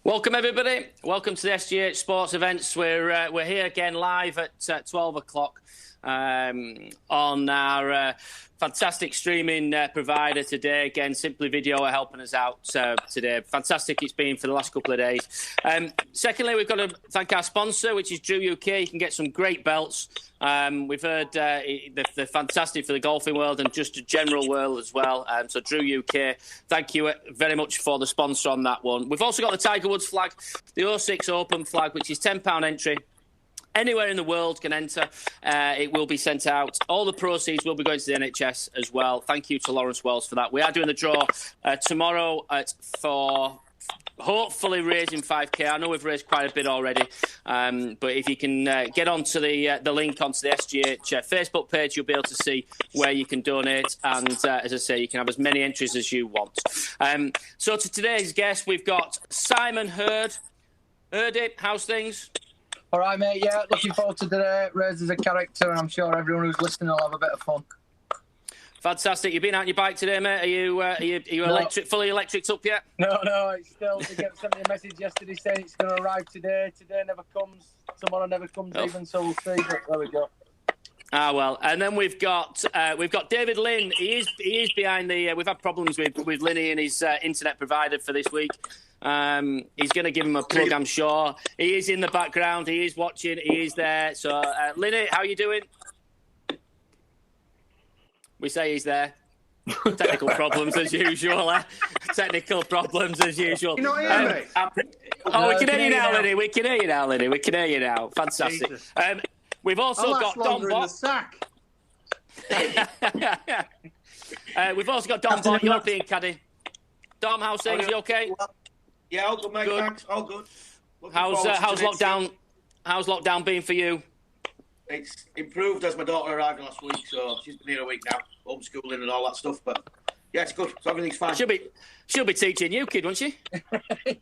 Welcome everybody. Welcome to the SGH Sports Events. We're here again live at 12 o'clock on our fantastic streaming provider today. Again, Simply Video are helping us out today. Fantastic it's been for the last couple of days. Secondly, we've got to thank our sponsor, which is Drew UK. You can get some great belts. We've heard they're fantastic for the golfing world and just the general world as well. So Drew UK, thank you very much for the sponsor on that one. We've also got the Tiger Woods flag, the 06 Open flag, which is £10 entry. Anywhere in the world can enter. It will be sent out. All the proceeds will be going to the NHS as well. Thank you to Lawrence Wells for that. We are doing the draw tomorrow for hopefully raising 5k. I know we've raised quite a bit already, but if you can get onto the link onto the SGH Facebook page, you'll be able to see where you can donate. And as I say, you can have as many entries as you want. So to today's guest, we've got Simon Hurd. Hurdy, how's things? All right, mate. Yeah, looking forward to today. Res is a character, and I'm sure everyone who's listening will have a bit of fun. Fantastic. You've been out on your bike today, mate. Are you fully electric up yet? No. It's still. They sent me a message yesterday saying it's going to arrive today. Today never comes. Tomorrow never comes even. So we'll see. But there we go. Ah well, and then we've got David Lynn. He is behind the. We've had problems with Linny and his internet provider for this week. He's going to give him a plug, I'm sure. He is in the background. He is watching. He is there. So, Linny, how are you doing? We say he's there. Technical problems as usual. Technical problems as usual. You know what I mean? We can hear you now, Linny. We can hear you now, Linny. We can hear you now. Fantastic. We've also got Don Bott. We've also got Don Bott, European caddy. Dom, how's things? You okay? Yeah, all good, mate. Good. Thanks. All good. How's lockdown? How's lockdown been for you? It's improved as my daughter arrived last week, so she's been here a week now, homeschooling and all that stuff. But yeah, it's good. So everything's fine. She'll be teaching you, kid, won't she?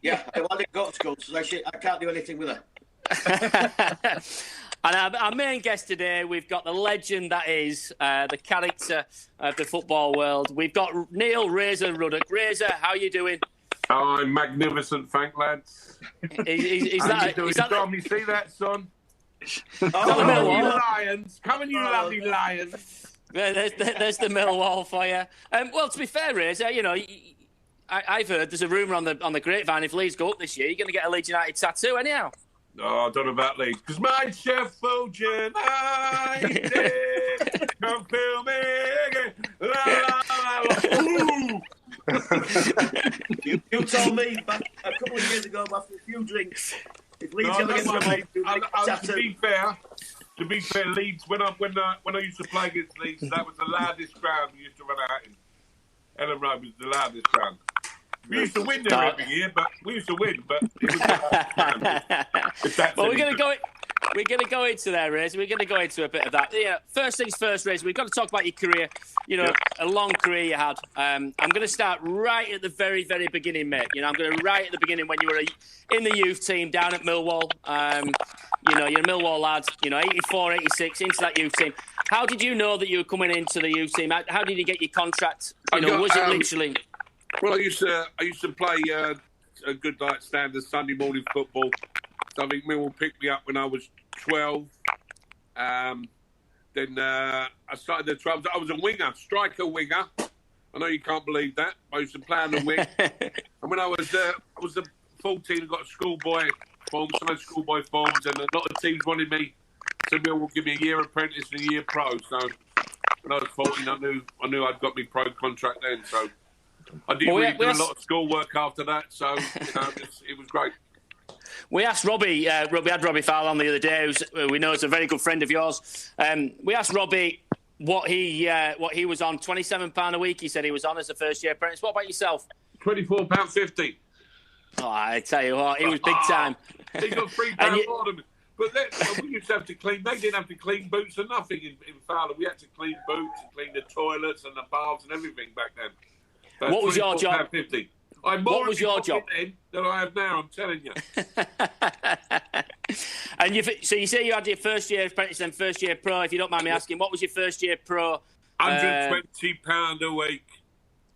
Yeah, well, I didn't go to school, so I can't do anything with her. And our main guest today, we've got the legend that is the character of the football world. We've got Neil Razor Ruddock. Razor, how are you doing? Oh, I'm magnificent, thank lads. Is that Dom, you see that, son? Come on, you lions. Come on, you lovely lions. There's the Millwall for you. Well, to be fair, Razor, you know, I've heard there's a rumour on the grapevine if Leeds go up this year, you're going to get a Leeds United tattoo anyhow. Oh, I don't know about Leeds. Because my Sheffield United, come feel me again. La, la, la, la. You told me back a couple of years ago after a few drinks. If Leeds ever get to be fair, Leeds, when I used to play against Leeds, that was the loudest ground we used to run out in. Ellen Road was the loudest ground. We used to win there every year, but it was well, we're going to go into there, Razor. We're going to go into a bit of that. Yeah, first things first, Razor. We've got to talk about your career. You know, a long career you had. I'm going to start right at the very, very beginning, mate. You know, I'm going to right at the beginning when you were in the youth team down at Millwall. You know, you're a Millwall lad. You know, 84, 86 into that youth team. How did you know that you were coming into the youth team? How did you get your contract? You know, was it literally? Well, I used to play a good night standard Sunday morning football. So I think Millwall picked me up when I was 12. Then I started the 12. I was a winger, striker winger. I know you can't believe that. I used to play on the wing. And when I was 14, I got a schoolboy form, signed schoolboy forms, and a lot of teams wanted me. So Millwall give me a year apprentice and a year pro. So when I was 14, I knew I'd got my pro contract then. So I didn't really do a lot of schoolwork after that, so it was great. We asked Robbie. We had Robbie Fowler on the other day. We know is a very good friend of yours. We asked Robbie what he was on. £27 a week. He said he was on as a first year apprentice. What about yourself? £24.50. Oh, I tell you what, he was big time. He got £3 more than me. But we used to have to clean. They didn't have to clean boots or nothing in Fowler. We had to clean boots and clean the toilets and the baths and everything back then. So what was your job? £50. What was your job than I have now? I'm telling you. And so you say you had your first year apprentice and first year pro. If you don't mind me asking, what was your first year pro? £120 a week.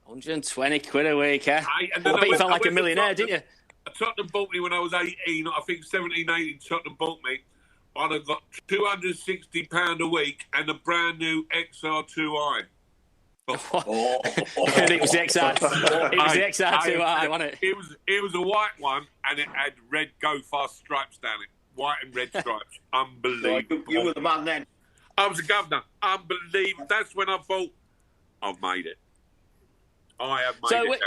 120 quid a week, eh? I bet you felt like a millionaire, didn't you? Tottenham bought me when I was 18. I think 17, 18. Tottenham bought me. I'd have got £260 a week and a brand new XR2i. And it was the XR2i, wasn't it? It was a white one, and it had red Go Fast stripes down it. White and red stripes. Unbelievable. You were the man then. I was a governor. Unbelievable. That's when I thought, I've made it. I have made it.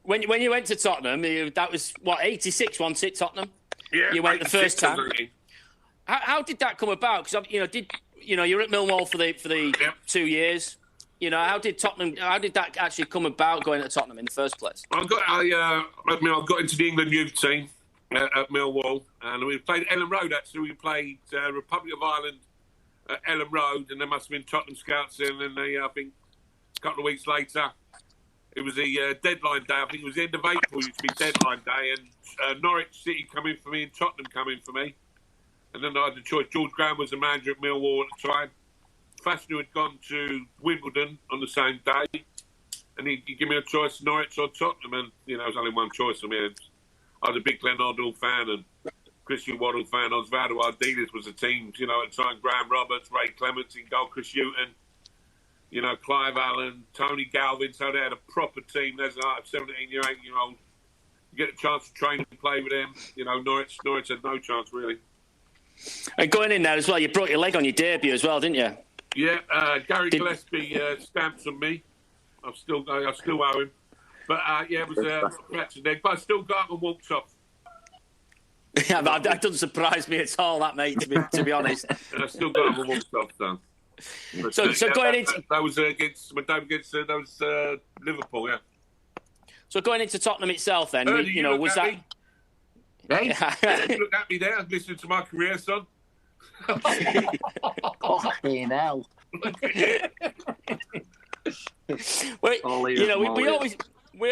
When you went to Tottenham, that was, 86, wasn't it, Tottenham? Yeah. You went the first time. How did that come about? Because, you were at Millwall for the 2 years. How did that actually come about, going to Tottenham in the first place? I got into the England youth team at Millwall, and we played Ellen Road. Actually, we played Republic of Ireland at Ellen Road, and there must have been Tottenham scouts in. And I think a couple of weeks later, it was the deadline day. I think it was the end of April. It used to be deadline day, and Norwich City come in for me, and Tottenham come in for me. And then I had the choice. George Graham was the manager at Millwall at the time. Fashanu had gone to Wimbledon on the same day, and he gave me a choice, Norwich or Tottenham, and it was only one choice for me. I was a big Glenn Hoddle fan and Christian Waddle fan. Osvaldo Ardiles was a team, at the time. Graham Roberts, Ray Clements in goal, Chris Hughton, Clive Allen, Tony Galvin. So they had a proper team. There's a 17-year, 18-year-old. You get a chance to train and play with them. Norwich had no chance really. And going in there as well, you broke your leg on your debut as well, didn't you? Yeah, Gary Gillespie stamps on me. I still owe him. But it was a fractured leg. But I still got up and walked off. Yeah, but that doesn't surprise me at all, that, mate, to be honest. And I still got up and walked off, so. So going into... That was against Liverpool, yeah. So going into Tottenham itself then, was that... Hey? Look at me there. I'm listening to my career, son. Fucking hell. We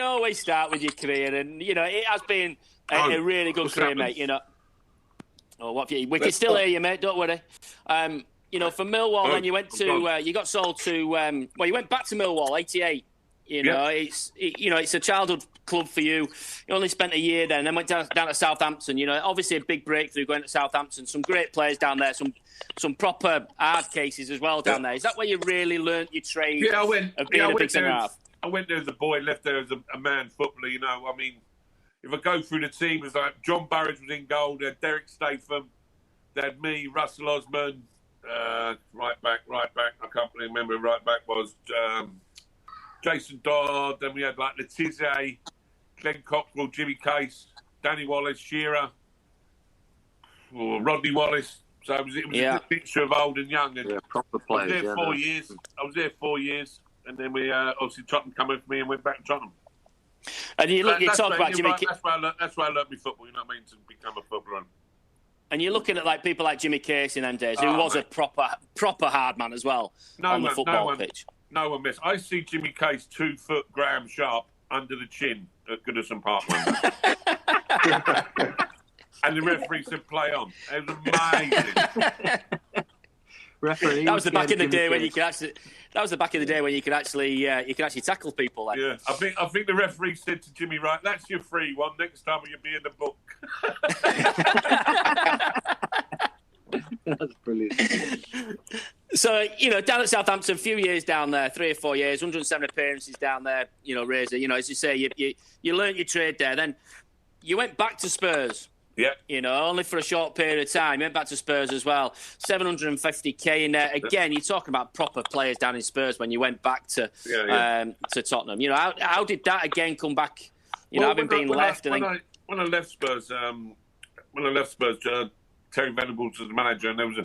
always start with your career, and it has been a really good career, mate. We can still hear you, mate. Don't worry. From Millwall, then you went to you got sold to you went back to Millwall, 88. It's a childhood club for you. You only spent a year there, and then went down to Southampton. Obviously a big breakthrough going to Southampton. Some great players down there. Some proper hard cases as well down there. Is that where you really learnt your trade? Yeah, I went. Of being a big centre half? I went there as a boy, left there as a man footballer. If I go through the team, it's like John Burridge was in goal. They had Derek Statham. They had me, Russell Osman, right back. I can't remember who right back was. Jason Dodd, then we had like Letizia, Glenn Cockrell, Jimmy Case, Danny Wallace, Shearer, Rodney Wallace. So it was a good mixture of old and young. And proper players. I was there 4 years, and then we obviously Tottenham come in for me and went back to Tottenham. And you talk about Jimmy. That's where I learned my football. You know what I mean? To become a footballer. And you're looking at people like Jimmy Case in them days, who was a proper hard man as well on the football pitch. No one missed. I see Jimmy Case 2 foot Graham Sharp under the chin at Goodison Park. And the referee said play on. It was amazing. That was the back in the day when you could actually. That was the back in the day when you could actually tackle people. Then. Yeah, I think the referee said to Jimmy, right, that's your free one. Next time you'll be in the book. That's brilliant. So, down at Southampton, a few years down there, 3 or 4 years, 107 appearances down there, Razor. As you say, you learnt your trade there. Then you went back to Spurs. Yeah. Only for a short period of time. You went back to Spurs as well. 750k in there. Again, you're talking about proper players down in Spurs when you went back to Tottenham. How did that again come back? Having been left. When I left Spurs, Terry Venables was the manager, and there was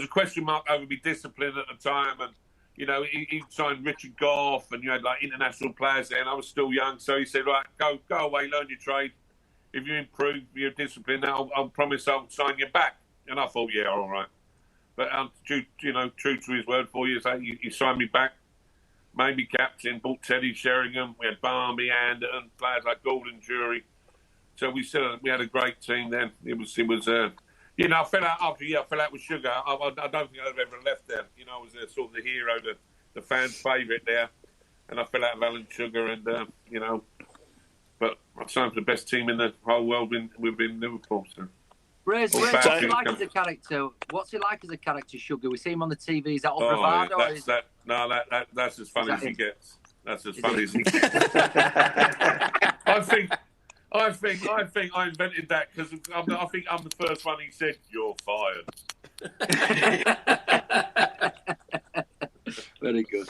a question mark over me discipline at the time, and he signed Richard Goff, and you had international players there, and I was still young, so he said, right, go away, learn your trade. If you improve your discipline, I'll promise I'll sign you back. And I thought, yeah, all right. But true to his word, 4 years later, he signed me back, made me captain, bought Teddy Sheringham, we had Barnby, Anderton, players like Gordon Jury. So we had a great team then. It was. I fell out after a year. I fell out with Sugar. I don't think I've ever left there. I was sort of the hero, the fans' favourite there. And I fell out of Alan Sugar, and but I signed for the best team in the whole world within Liverpool. So. What's he like as a character? What's he like as a character, Sugar? We see him on the TV. Is that all bravado? That's as funny as he gets. That's as funny as he gets. I think I invented that because I think I'm the first one he said, "You're fired." Very good.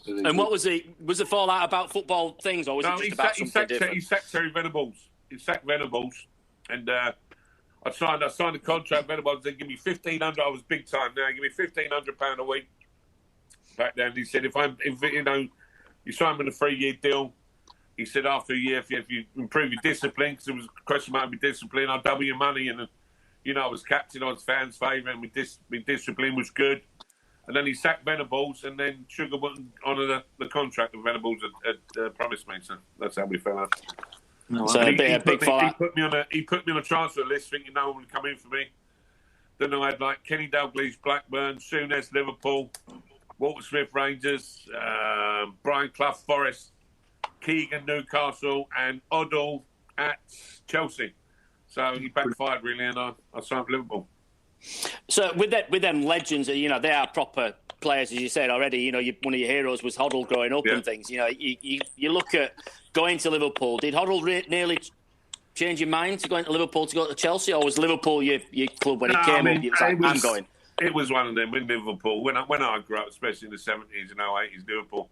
And what was it? Was the fallout about football things, or was it just about something different? He sacked Terry Venables. He sacked Venables, and I signed a contract. Venables said, "Give me $1,500." I was big time now. Give me £1,500 a week. Back then, he said, "If you sign with a 3-year deal." He said, after a year, if you improve your discipline, because it was a question about my discipline, I'll double your money. And, I was captain, I was fans' favourite, and my discipline was good. And then he sacked Venables, and then Sugar wouldn't honour the contract that Venables had promised me. So that's how we fell out. So he put me on a transfer list, thinking no one would come in for me. Then I had like Kenny Dalglish, Blackburn, Souness, Liverpool, Walter Smith, Rangers, Brian Clough, Forest, Keegan, Newcastle, and Odell at Chelsea. So he backfired really, and I signed for Liverpool. So with them legends, they are proper players, as you said already. One of your heroes was Hoddle growing up and things. You look at going to Liverpool. Did Hoddle nearly change your mind to going to Liverpool to go to Chelsea, or was Liverpool your club when he came up? It was like, I'm going. It was one of them with Liverpool. When I grew up, especially in the 70s and 80s, Liverpool.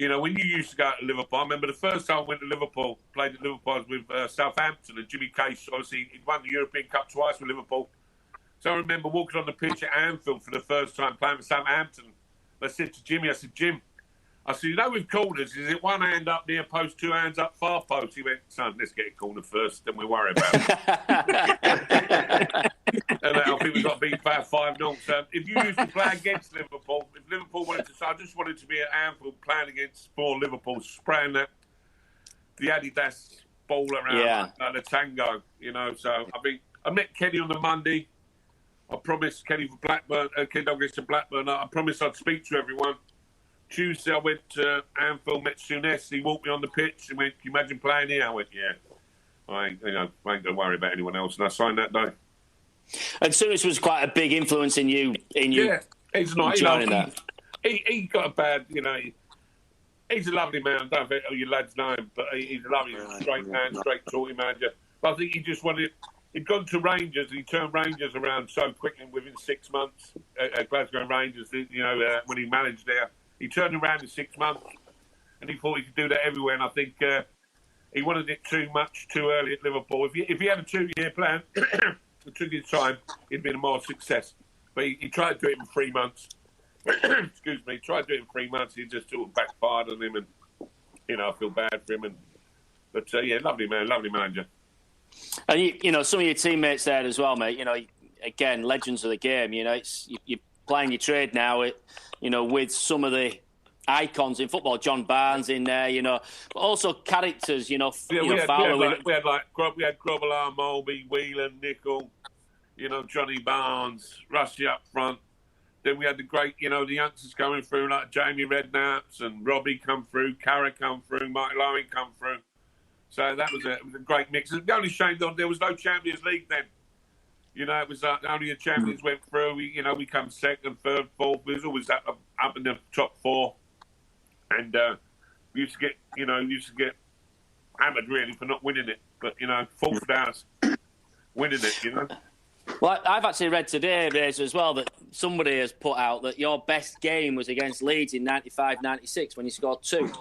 When you used to go to Liverpool, I remember the first time I went to Liverpool, played at Liverpool, I was with Southampton, and Jimmy Case, obviously, he'd won the European Cup twice with Liverpool. So I remember walking on the pitch at Anfield for the first time, playing for Southampton. I said to Jimmy, Jim, with corners, is it one hand up near post, 2 hands up far post? He went, son, let's get a corner first, then we'll worry about it. And I think we got beat about 5-0. So if you used to play against Liverpool, if Liverpool wanted to, so I just wanted to be at Anfield playing for Liverpool, spraying the Adidas ball around like the tango, So I met Kenny on the Monday. I promised Kenny for Blackburn, Kenny Douglas to Blackburn. I promised I'd speak to everyone. Tuesday, I went to Anfield, met Souness. He walked me on the pitch and went, "Can you imagine playing here?" I went, "Yeah." I ain't going to worry about anyone else. And I signed that day. And Souness was quite a big influence in you. Yeah, he's not. Joining that. He got a bad, he's a lovely man. I don't think your lads know him, but he's a lovely, straight man, straight talking manager. But I think he just wanted. He'd gone to Rangers, and he turned Rangers around so quickly within 6 months. Glasgow Rangers, when he managed there, he turned around in 6 months, and he thought he could do that everywhere. And I think he wanted it too much, too early at Liverpool. If he had a 2-year plan, it took his time, it'd been a more success. But he tried to do it in 3 months. Excuse me, he tried to do it in 3 months. He just sort of backfired on him, and I feel bad for him. But lovely man, lovely manager. And some of your teammates there as well, mate. Again, legends of the game. You're playing your trade now. With some of the icons in football, John Barnes in there. But also characters. We had Grobbelaar, Mulby, Whelan, Nicol. Johnny Barnes, Rusty up front. Then we had the great, the youngsters coming through like Jamie Redknapp and Robbie come through, Carra come through, Mike Lowen come through. So that was a great mix. The only shame that there was no Champions League then. It was only the champions went through. We come second, third, fourth. We was always up in the top 4, and we used to get hammered really for not winning it. But forced us winning it. Well, I've actually read today, Razor, as well, that somebody has put out that your best game was against Leeds in 95-96 when you scored 2.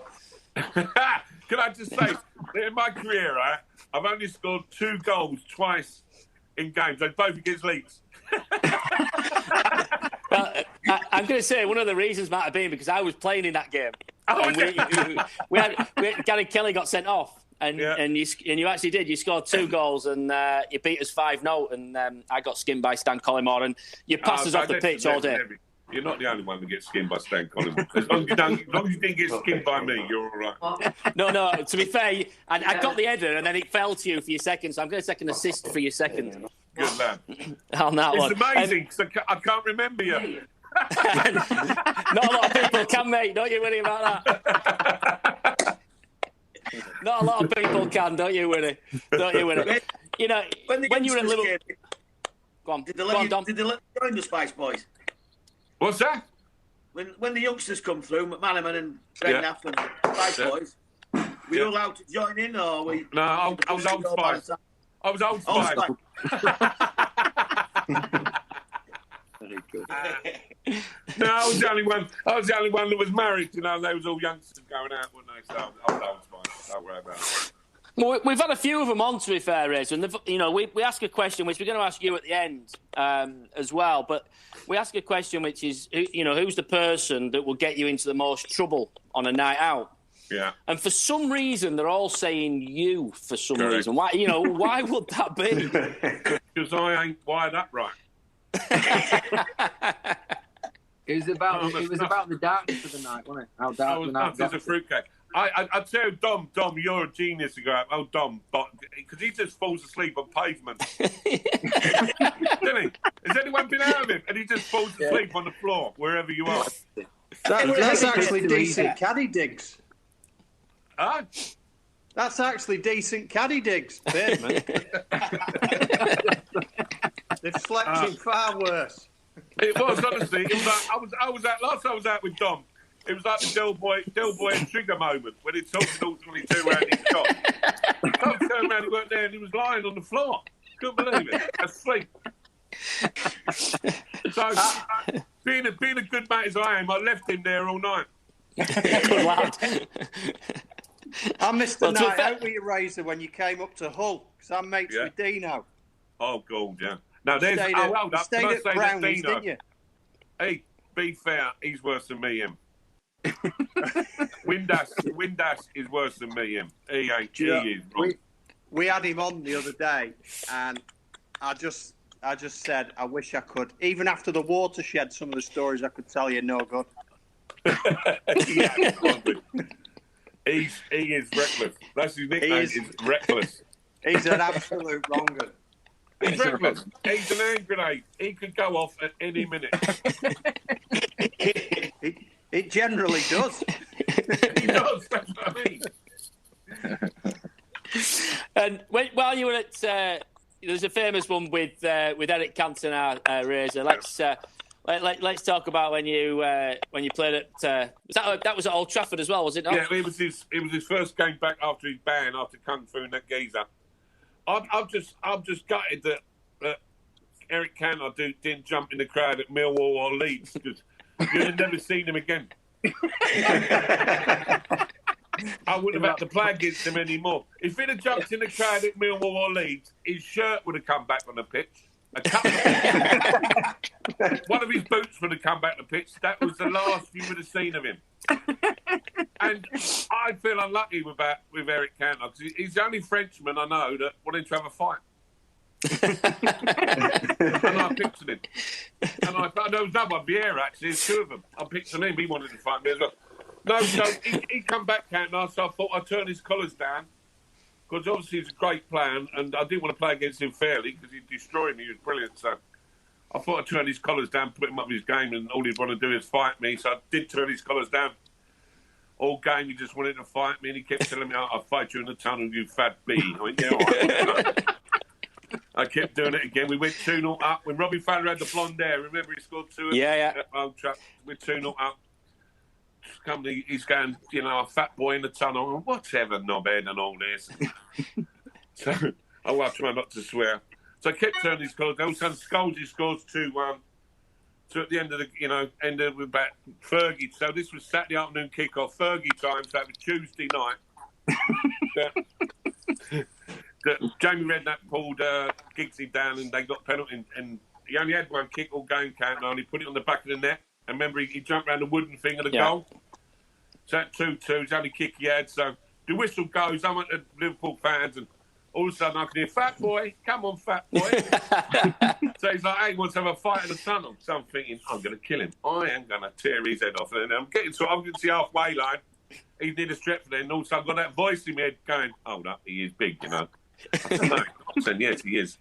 Can I just say, in my career, right, I've only scored 2 goals twice in games, like both against Leeds. Well, I'm going to say one of the reasons might have been because I was playing in that game. Oh, we had Gary Kelly got sent off, and you actually did. You scored 2 goals, and you beat us 5-0, and I got skinned by Stan Collymore, and you passed us off the pitch all day. You're not the only one that gets skinned by Stan Collymore. As long as you didn't get skinned by me, you're all right. No. To be fair, I got the header and then it fell to you for your second, so I'm going to take an assist for your second. Good lad. On that it's one. It's amazing because I can't remember you. Not a lot of people can, mate. Don't you worry about that. Not a lot of people can, don't you, Winnie? Don't you, Winnie? You know, when you were at Liverpool... Go on, did they let Dom. you join the Spice Boys? What's that? When the youngsters come through, McManaman and Redknapp and Spice Boys, were you allowed to join in, or were you... No, I was Old Spice. I was Old Spice. Very good. No, I was the only one that was married. You know, they was all youngsters going out, weren't they? So I was Old Spice. Don't worry about it. Well, we've had a few of them on, to be fair, Rez, and we ask a question which we're going to ask you at the end as well. But we ask a question which is, who's the person that will get you into the most trouble on a night out? Yeah. And for some reason, they're all saying you. For some reason, why? Why would that be? Because I ain't wired up right. It was about the darkness of the night, wasn't it? How dark the night was. A fruitcake. I'd tell Dom, you're a genius to go out. Oh, Dom, because he just falls asleep on pavement. Doesn't he? Has anyone been out of him? And he just falls asleep on the floor, wherever you are. That's actually decent caddy digs. Huh? That's actually decent caddy digs, Bateman. They've slept in far worse. It was, honestly. It was like, I was out, last time I was out with Dom, it was like the Del Boy and Trigger moment when he talked all 22 around his shot. I turned around, he weren't there, and he was lying on the floor. Couldn't believe it. Asleep. So, being a good mate as I am, I left him there all night. Good lad. I missed the night out with you, Razor, when you came up to Hull, because I'm mates with Dino. Oh, God, yeah. Now, there's... Stayed at Brownies, didn't you? Hey, be fair, he's worse than me, him. Windass is worse than me, him. He is wrong. We had him on the other day, and I just said, I wish I could. Even after the watershed, some of the stories I could tell you, no good. Yeah, he is reckless. That's his nickname. He's reckless. He's an absolute wronger. He's reckless. He's an hand grenade. He could go off at any minute. It generally does. He does. That's what I mean. And while you were at, there's a famous one with Eric Cantona, Razor. Let's talk about when you played at. That was at Old Trafford as well, was it not? Yeah, it was his first game back after his ban, after Kung Fu and that geezer. I'm just gutted that Eric Cantona didn't jump in the crowd at Millwall or Leeds, because you'd have never seen him again. I wouldn't have had to play against him anymore. If he'd have jumped in the crowd at Millwall or Leeds, his shirt would have come back on the pitch. One of his boots would have come back on the pitch. That was the last you would have seen of him. And I feel unlucky with Eric Cantona, because he's the only Frenchman I know that wanted to have a fight. And I pictured him. And there was another one, Vieira, actually. There's two of them. I pictured him. He wanted to fight me as well. No, so he come back, Cantona, so I thought I'd turn his colours down, because obviously he's a great player, and I didn't want to play against him fairly, because he'd destroy me. He was brilliant. So I thought I'd turn his colours down, put him up his game, and all he'd want to do is fight me. So I did turn his colours down. All game, he just wanted to fight me, and he kept telling me, I'll fight you in the tunnel, you fat bee. I went, yeah, all right. I kept doing it again. We went 2-0 up. When Robbie Fowler had the blonde hair, remember he scored two? Yeah. Old Trafford. We're 2-0 up. He's going, a fat boy in the tunnel. Whatever, knobhead and all this. So, I try not to swear. So I kept turning his colours. All of a sudden, Scholesy scores 2-1. So at the end of the about Fergie. So this was Saturday afternoon kick-off, Fergie time. So it was Tuesday night. Jamie Redknapp pulled Giggsy down, and they got penalty. And he only had one kick all game, Cantona, and he put it on the back of the net. And remember, he jumped around the wooden thing of the goal. So at 2-2, it's the only kick he had. So the whistle goes. I'm at the Liverpool fans, and all of a sudden I can hear, fat boy, come on, fat boy. So he's like, hey, he wants to have a fight in the tunnel. So I'm thinking, I'm going to kill him. I am going to tear his head off. And I'm getting to the halfway line. He's near the Stretford end. And also I've got that voice in my head going, hold up, he is big, I said, no. I said, yes, he is.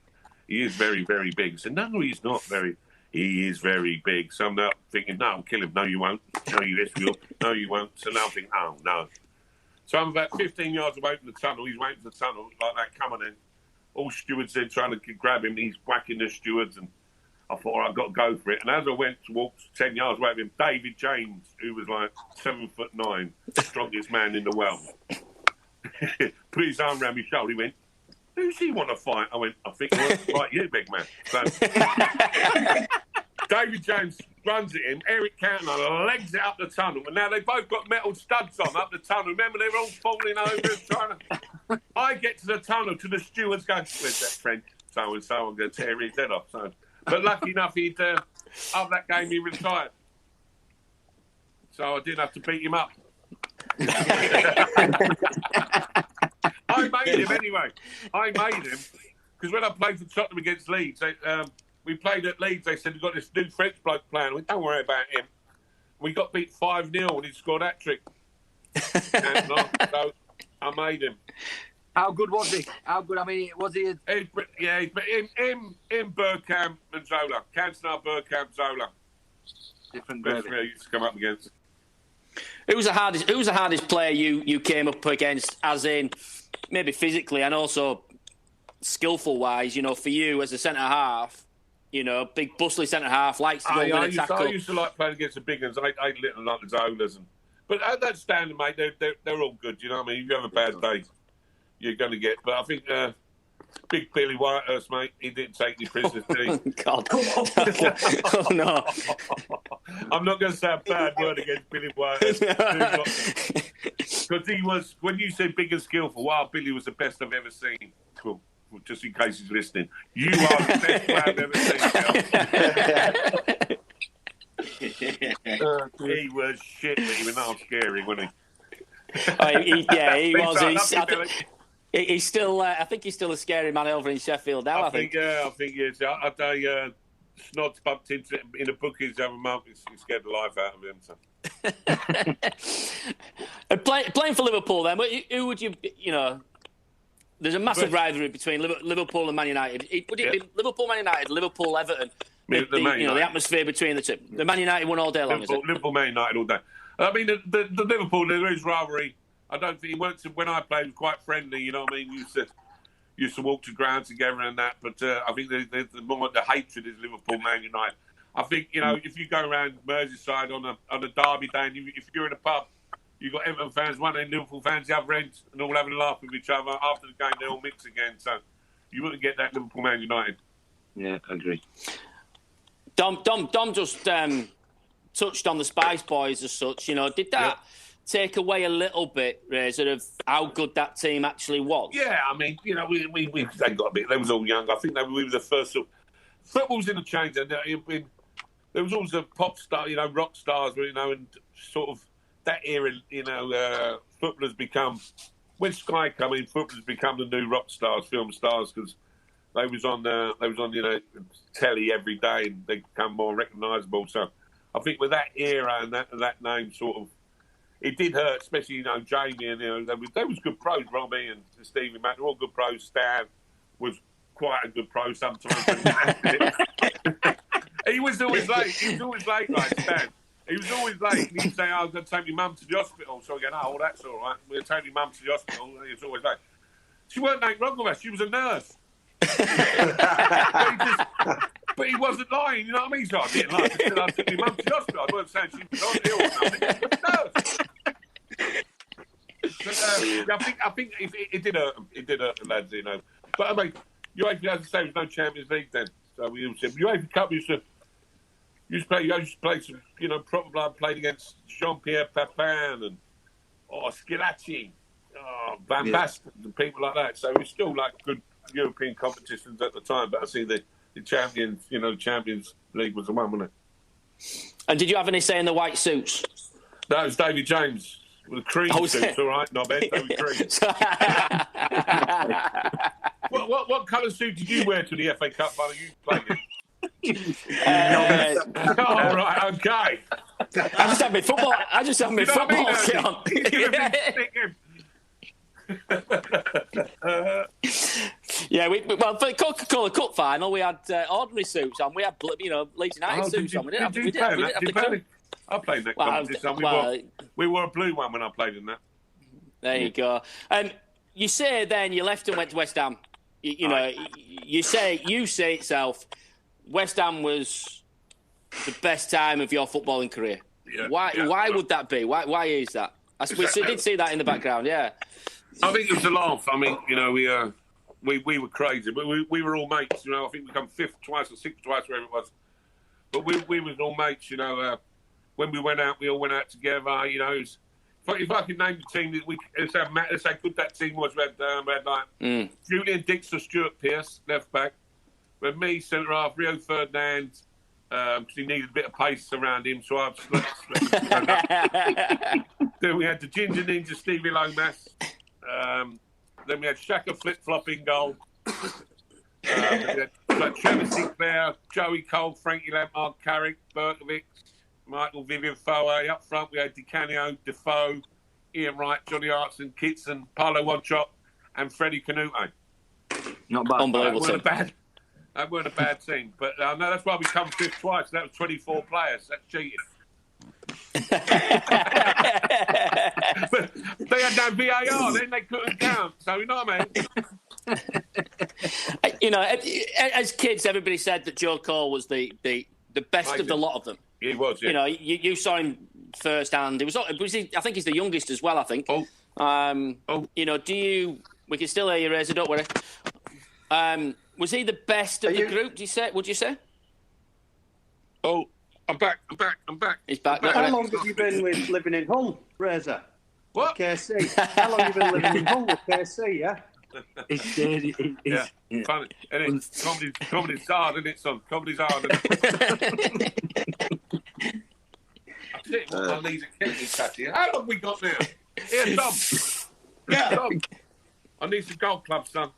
He is very, very big. I said, no, he's not very. He is very big. So I'm now thinking, no, I'll kill him. No, you won't. No, you yes, will. No, you won't. So now I'm thinking, oh, no. So I'm about 15 yards away from the tunnel. He's waiting for the tunnel like that coming in. All stewards in trying to grab him. He's whacking the stewards, and I thought, all right, I've got to go for it. And as I went to walk 10 yards away from him, David James, who was like 7'9", strongest man in the world, put his arm around my shoulder. He went, "Who's he want to fight?" I went, "I think he wants to fight you, big man." So David James runs at him. Eric Cantona legs it up the tunnel, and now they both got metal studs on up the tunnel. Remember, they were all falling over and trying to. I get to the tunnel, to the stewards going, "Where's that French so and so? I'm going to tear his head off." So, but lucky enough, he'd after that game he retired, so I didn't have to beat him up. I made him anyway. I made him because when I played for Tottenham against Leeds, we played at Leeds. They said, "We've got this new French bloke playing." I went, "Don't worry about him." We got beat 5-0 and he scored that trick. So I made him. How good was he? How good? I mean, was he? Yeah, him, Bergkamp and Zola. Cantona, Bergkamp, Zola. Different Best three I used to come up against. Who was the hardest player you came up against, as in maybe physically and also skillful wise? You know, for you as a centre half, you know, big bustly centre half, likes to go win a tackle. I used to like playing against the big ones. I little like the Zolas, but at that standard, mate, they're all good. You know what I mean? If you have a bad day, you're going to get. But I think Big Billy Whitehurst, mate, he didn't take any prisoners, did he? God. Oh, no. I'm not going to say a bad word against Billy Whitehurst. Because he was, when you said big and skillful, wow, Billy was the best I've ever seen. Cool. Well, just in case he's listening. You are the best player I've ever seen, he was shit, but he was not scary, wasn't he? He was. He's still. I think he's still a scary man over in Sheffield now. I think. I think he is. Snods bumped into him in the bookies the other month. He scared the life out of him. So. And playing for Liverpool, then, who would you? You know, there's a massive rivalry between Liverpool and Man United. Would it be Liverpool, Man United, Liverpool, Everton? The atmosphere between the two. The Man United won all day long. Liverpool, Man United all day. I mean, the Liverpool, there is rivalry. I don't think he worked when I played. He was quite friendly, you know what I mean. Used to walk to ground together and that. But I think the hatred is Liverpool, Man United. I think if you go around Merseyside on a derby day, and if you're in a pub, you've got Everton fans, one end, Liverpool fans, the other end, and all having a laugh with each other. After the game, they all mix again. So you wouldn't get that Liverpool, Man United. Yeah, I agree. Dom just touched on the Spice Boys as such. You know, did that take away a little bit, sort of how good that team actually was? Yeah, I mean, they got a bit. They was all young. I think we were the first. Football's in a change, and there was always a pop star, rock stars, and sort of that era. Footballers become when Sky come in. Footballers become the new rock stars, film stars, because they was on telly every day, and they become more recognisable. So I think with that era and that name, sort of. It did hurt, especially, Jamie and, they was good pros, Robbie and Stevie Mack, they were all good pros. Stan was quite a good pro sometimes. He was always late, like Stan. He was always late. And he'd say, "I'm going to take my mum to the hospital." So I go, "Oh, that's all right. We'll take my mum to the hospital." And he was always late. She weren't nothing wrong with her. She was a nurse. But he wasn't lying, you know what I mean? So I didn't lie. I said, "I took my mum to the hospital." I wasn't saying she was ill or something. No. I think it did hurt them. It did hurt the lads, But I mean, UEFA, as I say, there was no Champions League then. So we used to UEFA Cup used to play some, proper blood. Played against Jean-Pierre Papin and Schilacci, Van Basten and people like that. So it was still like good European competitions at the time. But I see the Champions, Champions League was the one, wasn't it? And did you have any say in the white suits? No, it was David James with a cream suit, all right, knobhead, David Cream. What colour suit did you wear to the FA Cup final you played in? All right, okay. I just had my football kit on. Yeah, for the Coca-Cola Cup final, we had ordinary suits on. We had, Leeds United suits on. We didn't have the I played in that competition. We wore a blue one when I played in that. There you go. You say then you left and went to West Ham. You know, you say itself, West Ham was the best time of your footballing career. Yeah, Why would that be? Why is that? We did see that in the background, yeah. I think it was a laugh. I mean, you know, we were crazy, but we were all mates. You know, I think we come 5th twice or 6th twice, wherever it was. But we was all mates. You know, when we went out, we all went out together. You know, if I could name the team, let's say how good that team was. We had like Julian Dixon, Stuart Pearce, left back. We had me, centre half, Rio Ferdinand. Because he needed a bit of pace around him, so I've Then we had the Ginger Ninja, Stevie Lomas. Then we had Shaka Flip Flop in goal. Then we had Trevor Sinclair, Joey Cole, Frankie Lampard, Carrick, Berkovic, Michael Vivian Foe. Up front, we had DiCanio, Defoe, Ian Wright, Johnny Hartson, Kitson, Paolo Wanchop, and Freddie Canute. Not bad. Unbelievable. That weren't a bad team. But no, that's why we come 5th twice. That was 24 players. That's cheating. But they had no VAR, then they couldn't count. So, you know what I mean? You know, as kids, everybody said that Joe Cole was the best of the lot of them. He was, yeah. You know, you saw him firsthand. I think he's the youngest as well, I think. You know, we can still hear you, Razor, don't worry. Was he the best of the group, would you say? Oh, I'm back. He's back. How long have you been living in Hull, Razor? What? KC. How long have you been living in Hull with KC, yeah? Yeah. Funny. And comedy's hard, isn't it, son? Comedy's hard, isn't it? I tell you what, my knees are killing me, Tatty. How long have we got now? Here, Tom. Yeah. Tom. I need some golf clubs, son.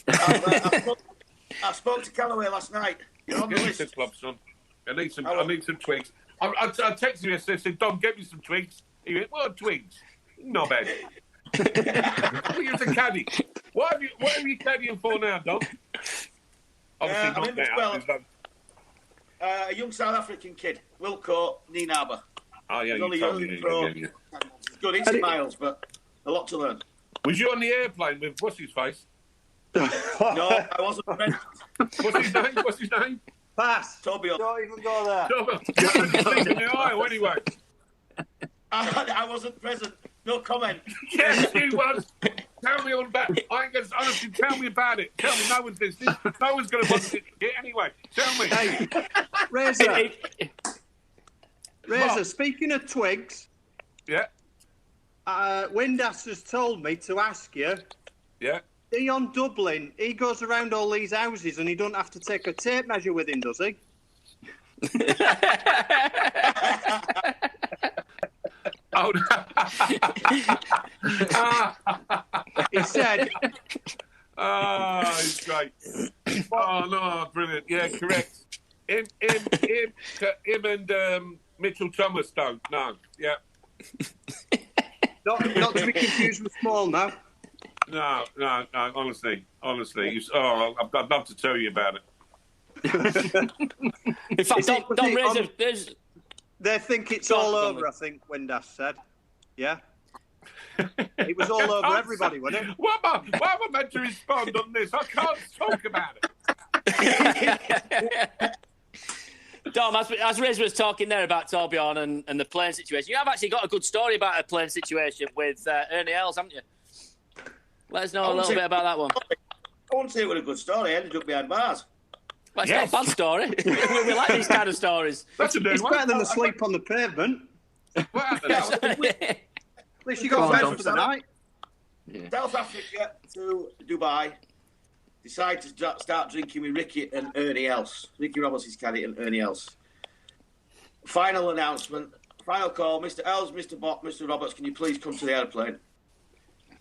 I spoke to Callaway last night. You're on the list. Club, son. I need some twigs. I texted him and said, Dom, get me some twigs. He went, what twigs? Not bad. I think it was a caddy. What are you caddying for now, Dom? Obviously not now. A young South African kid, Wilco Nienaber. Oh, yeah, you told me. Good, 80 miles, but a lot to learn. Was you on the airplane with what's his face? No, I wasn't present. What's his name? Pass. Toby. Don't even go there. In the aisle, anyway. I wasn't present. No comment. Yes, he was. Tell me all about it. Honestly, tell me about it. Tell me no one's listening. No one's going to watch it. Anyway, tell me. Hey, Razor, speaking of twigs. Yeah. Windass has told me to ask you. Yeah. Dion Dublin, he goes around all these houses and he don't have to take a tape measure with him, does he? Oh, he said. Oh, he's great. Oh, no, brilliant. Yeah, correct. Him and Mitchell Thomas don't. No, yeah. Not to be confused with Small now. No, honestly. I'd love to tell you about it. In fact, Dom Razor, they think it's all over, I think Windass said. Yeah? It was all over everybody, wasn't it? What am I meant to respond on this? I can't talk about it. Dom, as Razor was talking there about Torbjorn and the plane situation, you have actually got a good story about a plane situation with Ernie Els, haven't you? Let us know a little bit about that one. I won't say it was a good story. I ended up behind bars. Well, it's not a bad story. we like these kind of stories. That's a new it's one. better than the sleep on the pavement. What happened? At least you got rest for the night. Yeah. South Africa to Dubai. Decide to start drinking with Ricky and Ernie Els. Ricky Roberts is caddy and Ernie Els. Final announcement. Final call. Mr. Els, Mr. Bott, Mr. Roberts, can you please come to the airplane?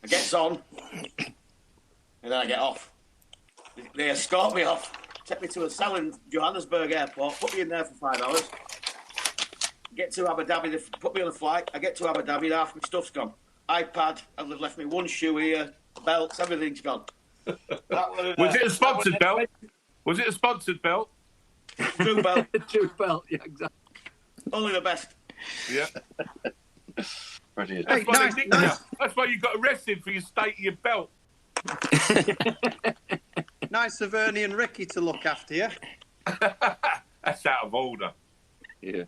I get on, and then I get off. They escort me off, take me to a cell in Johannesburg airport, put me in there for 5 hours. Get to Abu Dhabi, they put me on a flight. I get to Abu Dhabi, half my stuff's gone. iPad, and they've left me one shoe here, belts, everything's gone. Was it a sponsored belt? Was it a sponsored belt? True belt. True belt, yeah, exactly. Only the best. Yeah. Brilliant. That's why nice, they nicked nice. you. That's why you got arrested for your state of your belt. Nice of Ernie and Ricky to look after you. That's out of order. Yeah.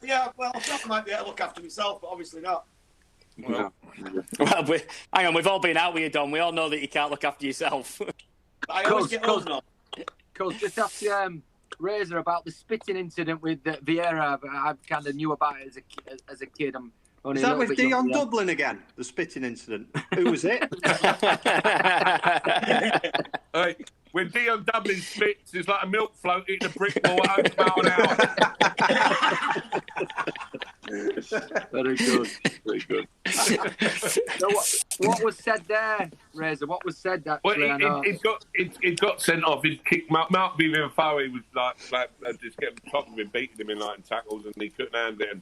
Yeah, well, I might be able to look after myself, but obviously not. Well, Well, hang on, we've all been out with you, Don. We all know that you can't look after yourself. But I always get home now. Cause just ask Razor about the spitting incident with Vieira. I kind of knew about it as a kid. I'm only Is a that little with bit Dion younger than- Dublin again? The spitting incident. Who was it? Hey, when Dion Dublin spits, it's like a milk float hitting a brick wall at 100 mile an hour. Very good. very good. So what was said there, Razor? What was said actually? I know. Well, he got sent off. He kicked Mark Vivian Foe. He was like just getting top of him, beating him in tackles, and he couldn't handle it. And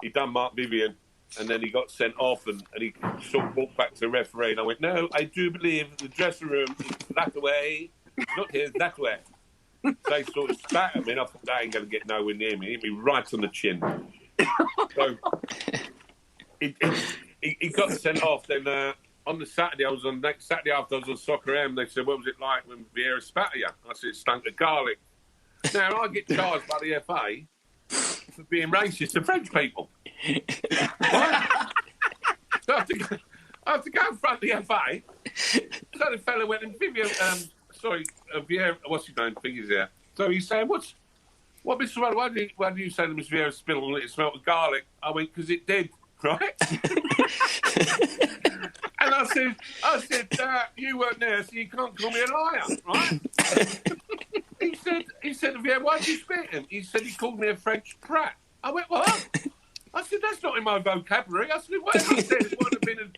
he done Mark Vivian, and then he got sent off, and he sort of walked back to the referee, and I went, no, I do believe the dressing room is that way. Look, here's that way. So he sort of spat at me, and I thought, that ain't going to get nowhere near me. He hit me right on the chin. So he got sent off. Then on the Saturday, next Saturday after I was on Soccer M, they said, what was it like when Vieira spat at you? I said, it stunk of garlic. Now, I get charged by the FA for being racist to French people. Right? So I have to go in front of the FA. So the fella went and Vieira, what's his name? Fingers there. So he's saying, what, Mr. Rudd, why do you say that Miss Vieira spilled on it smelled of garlic? I went, because it did, right? And I said, you weren't there, so you can't call me a liar, right? He said, Vieira, why did you spit him? He said, he called me a French prat. I went, what? I said, that's not in my vocabulary. I said, whatever I said, it wouldn't have been as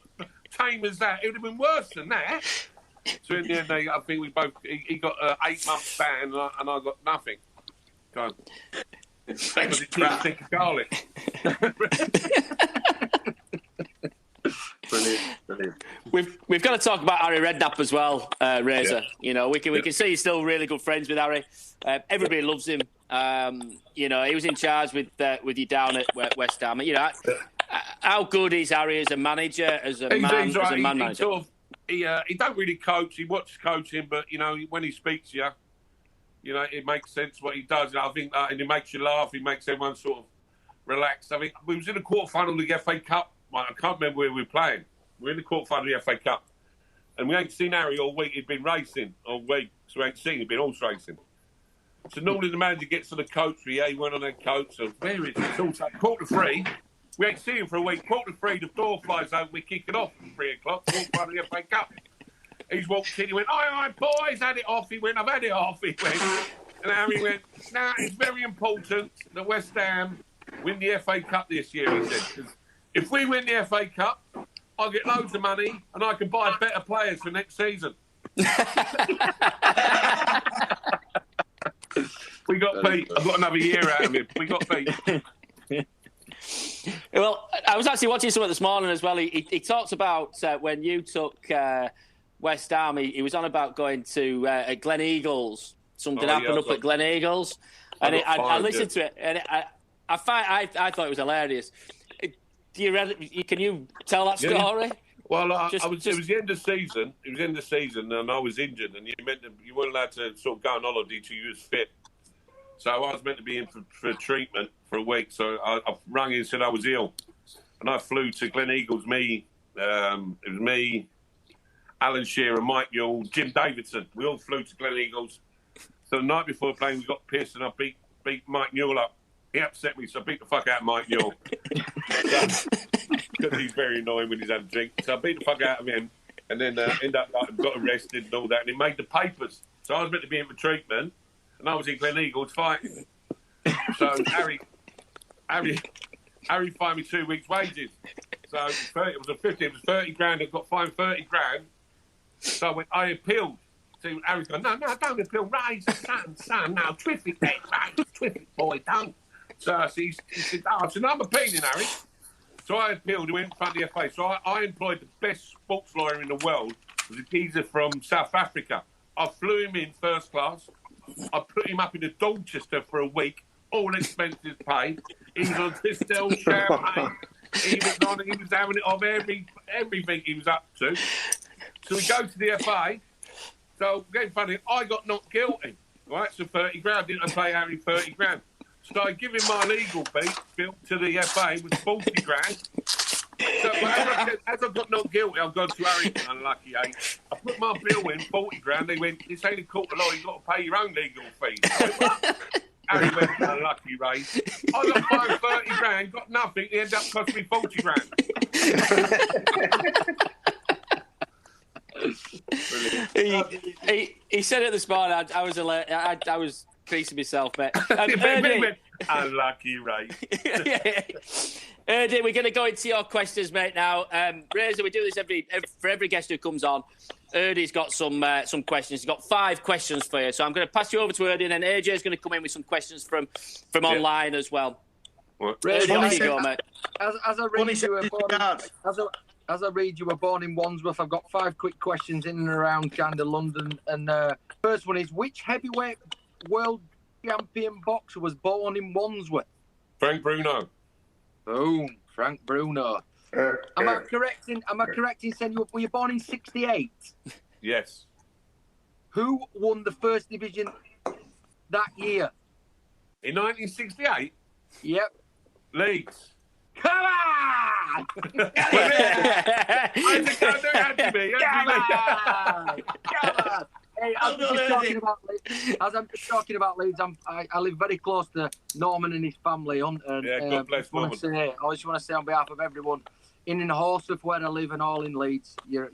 tame as that. It would have been worse than that. So in the end, I think we both, he got 8 months ban and I got nothing. Go on. French prat. Stick of garlic. Brilliant. We've got to talk about Harry Redknapp as well, Razor. Yeah. You know, we can see he's still really good friends with Harry. Everybody loves him. You know, he was in charge with you down at West Ham. You know, how good is Harry as a manager, as a man manager? He don't really coach. He watches coaching, but you know, when he speaks to you, you know, it makes sense what he does. And I think, and he makes you laugh. He makes everyone sort of relax. I mean, we was in the quarterfinal of the FA Cup. I can't remember where we were playing. We're in the quarterfinal of the FA Cup, and we ain't seen Harry all week. He'd been racing all week, so we ain't seen him. He'd been horse racing. So normally the manager gets to the coach. He went on their coach. So where is it? It's also 3:15. We ain't seen him for a week. 3:15, the door flies open. We kick it off at 3 o'clock. Quarterfinal of the FA Cup. He's walked in. He went, "Aye, boys, had it off." He went, "I've had it off." He went, and Harry went, "Now it's very important that West Ham win the FA Cup this year." He said, "Because if we win the FA Cup, I'll get loads of money and I can buy better players for next season." We got beat. I've got another year out of him. We got beat. Well, I was actually watching something this morning as well. He talked about when you took West Ham. He was on about going to Glen Eagles. Something happened up at Glen Eagles, and I listened to it, and I thought it was hilarious. Can you tell that story? Well, it was the end of season. It was the end of season, and I was injured, and you weren't allowed to sort of go on holiday till you was fit. So I was meant to be in for treatment for a week. So I rang in and said I was ill, and I flew to Glen Eagles. It was me, Alan Shearer, Mike Newell, Jim Davidson. We all flew to Glen Eagles. So the night before playing, we got pissed, and I beat Mike Newell up. He upset me, so I beat the fuck out of Mike Newell. Because he's very annoying when he's had a drink. So I beat the fuck out of him, and then got arrested and all that, and he made the papers. So I was meant to be in for treatment, and I was in Glen Eagles fighting. So Harry fined me 2 weeks' wages. So it was 30 grand. I got fined 30 grand. So I appealed. So Harry's going, no, don't appeal. Raise the son, now twist it, mate. Twist it, boy, don't. So he said, I'm appealing, Harry. So I appealed, he went in front of the FA. So I employed the best sports lawyer in the world. It was a geezer from South Africa. I flew him in first class. I put him up in a Dorchester for a week. All expenses paid. He was on Tistel, champagne. He was having it off everything he was up to. So we go to the FA. So, getting funny, I got not guilty. Right, so 30 grand. Didn't I pay Harry 30 grand? So I give him my legal fee to the FA was 40 grand. So as I got not guilty, I've gone to Harry, unlucky 8. I put my bill in, 40 grand. They went, this ain't a court of law, you've got to pay your own legal fees. Harry went, unlucky Ray. I got fined 30 grand, got nothing, it ended up costing me 40 grand. He said it this morning. I was creasing myself, mate. Unlucky, right? We're going to go into your questions, mate. Now, Razor, we do this for every guest who comes on. Hurdy's got some questions. He's got 5 questions for you, so I'm going to pass you over to Hurdy, and then AJ's going to come in with some questions from online as well. Hurdy, off you go, mate. As I read, you were born in Wandsworth. I've got 5 quick questions in and around kind of London. And first one is, which heavyweight world champion boxer was born in Wandsworth? Frank Bruno. Boom, Frank Bruno. Am I correct in saying were you born in 68? Yes. Who won the first division that year? In 1968? Yep. Leeds. Come on! Come on! Hey, as I'm just talking about Leeds, I live very close to Norman and his family. And, God bless Norman. I just want to say on behalf of everyone in Horsforth, where I live, and all in Leeds, you're a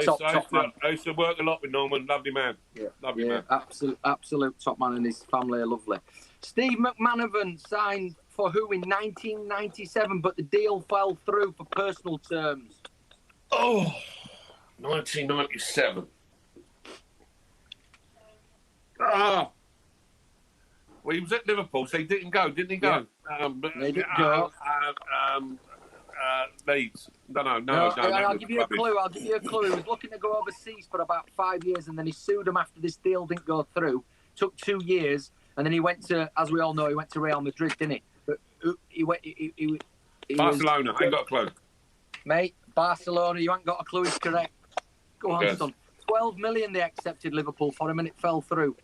top man. I used to work a lot with Norman, lovely man. Yeah. Lovely man. Absolute top man, and his family are lovely. Steve McManaman signed for who in 1997, but the deal fell through for personal terms. 1997. Well, he was at Liverpool, so he didn't go, didn't he go? Yeah. He didn't go. Leeds. No. I'll give you a clue. He was looking to go overseas for about 5 years, and then he sued him after this deal didn't go through. Took 2 years, and then he went to, as we all know, he went to Real Madrid, didn't he? But he Barcelona. I ain't got a clue. Mate, Barcelona. You ain't got a clue. He's correct. Go on, son. 12 million they accepted Liverpool for him, and it fell through.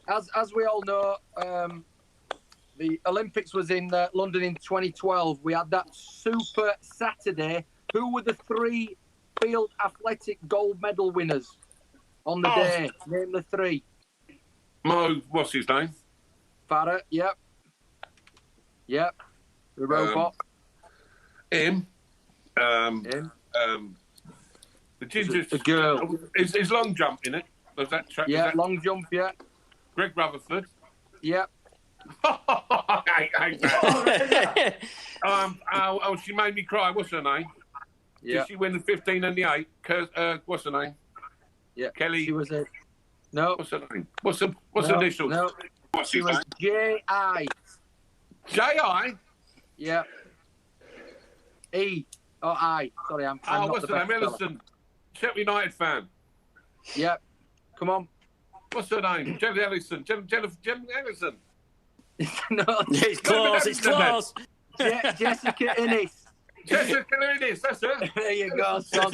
As we all know, the Olympics was in London in 2012. We had that Super Saturday. Who were the 3 field athletic gold medal winners on the day? Name the 3. Mo, what's his name? Farah, yep. The robot. Him. Him. The ginger. The girl. Is long jump in it? Was that track? Yeah, long jump, yeah. Greg Rutherford. Yep. I hate that. She made me cry. What's her name? Yeah. Did she win the 15 and the 8? What's her name? Yeah. Kelly. She was a... No. What's her name? What's the initials? No. She was J.I. J.I.? Yeah. E. Oh, I. Sorry, I'm not what's the her name? Ellison. Sheffield United fan. Yep. Come on. What's her name? Jen Ellison. Jen Ellison. No. It's close. It's close. Jessica Innes. Jessica Innes. That's her. There you go, son.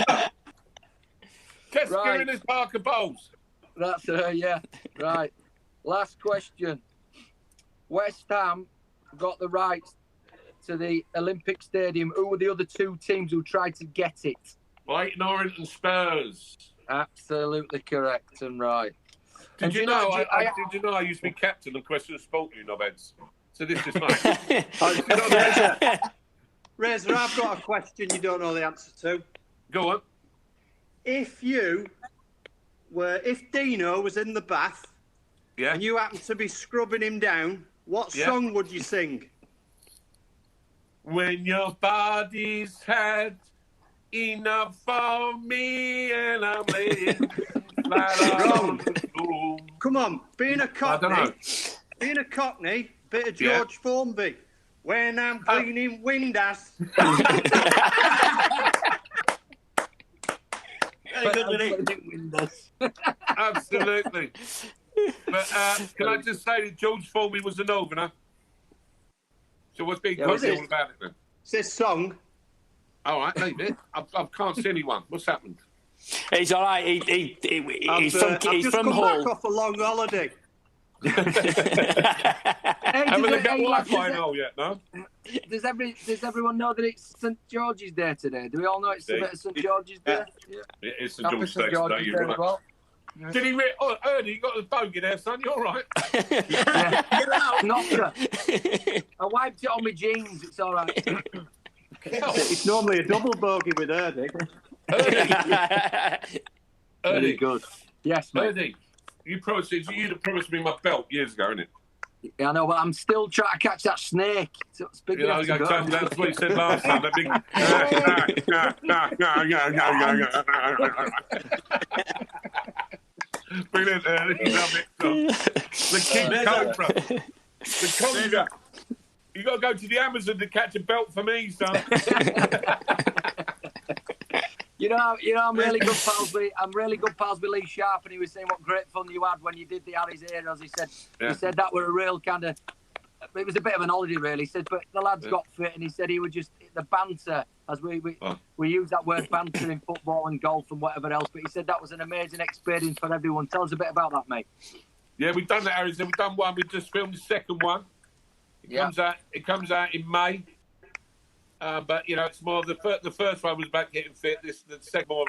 Jessica Innes Parker Bowles. That's her, yeah. Right. Last question. West Ham got the rights to the Olympic Stadium. Who were the other 2 teams who tried to get it? Leyton Orient and Spurs. Absolutely correct and right. Did you know I used to be captain of Question of Sport, you knobheads? So this is nice. Razor, I've got a question you don't know the answer to. Go on. If Dino was in the bath and you happened to be scrubbing him down, what song would you sing? When your body's had enough for me and I'm laying flat on. Come on, being a Cockney, bit of George Formby. When I'm cleaning windows. Absolutely. But can I just say that George Formby was an opener? So what's being Yeah, cocky was all about it then? It's this song. All right, leave it. I can't see anyone. What's happened? He's all right. He's from I've just from come Hull. back off a long holiday. Hey, Haven't they got Wi-Fi does, and all yet, no? does everyone know that it's St George's Day today? Do we all know it's a bit of St George's Day? Yeah. It is St. Happy George's St Day George's today, Day you're as right. well. Did he Ernie, you got the bogey there, son, you all right? Yeah. Get out. Knocked her. I wiped it on my jeans. It's all right. It's normally a double bogey with Hurd. Ernie, good. Yes, mate. Ernie, you'd promised me my belt years ago, innit? Yeah, I know, but I'm still trying to catch that snake. So it's big enough to go. That's what you said last time. That big... Brilliant, Ernie. Love it. The King Cobra. The Conga. You got to go to the Amazon to catch a belt for me, son. I'm really good pals with Lee Sharp, and he was saying what great fun you had when you did the Harry's Heroes. He said that were a real kind of. It was a bit of an holiday, really. He said, but the lads got fit, and he said he would just the banter, as we use that word banter in football and golf and whatever else. But he said that was an amazing experience for everyone. Tell us a bit about that, mate. Yeah, we've done that, Harry's. We've done one. We just filmed the second one. It comes out in May. But it's more of the first one was about getting fit. The second more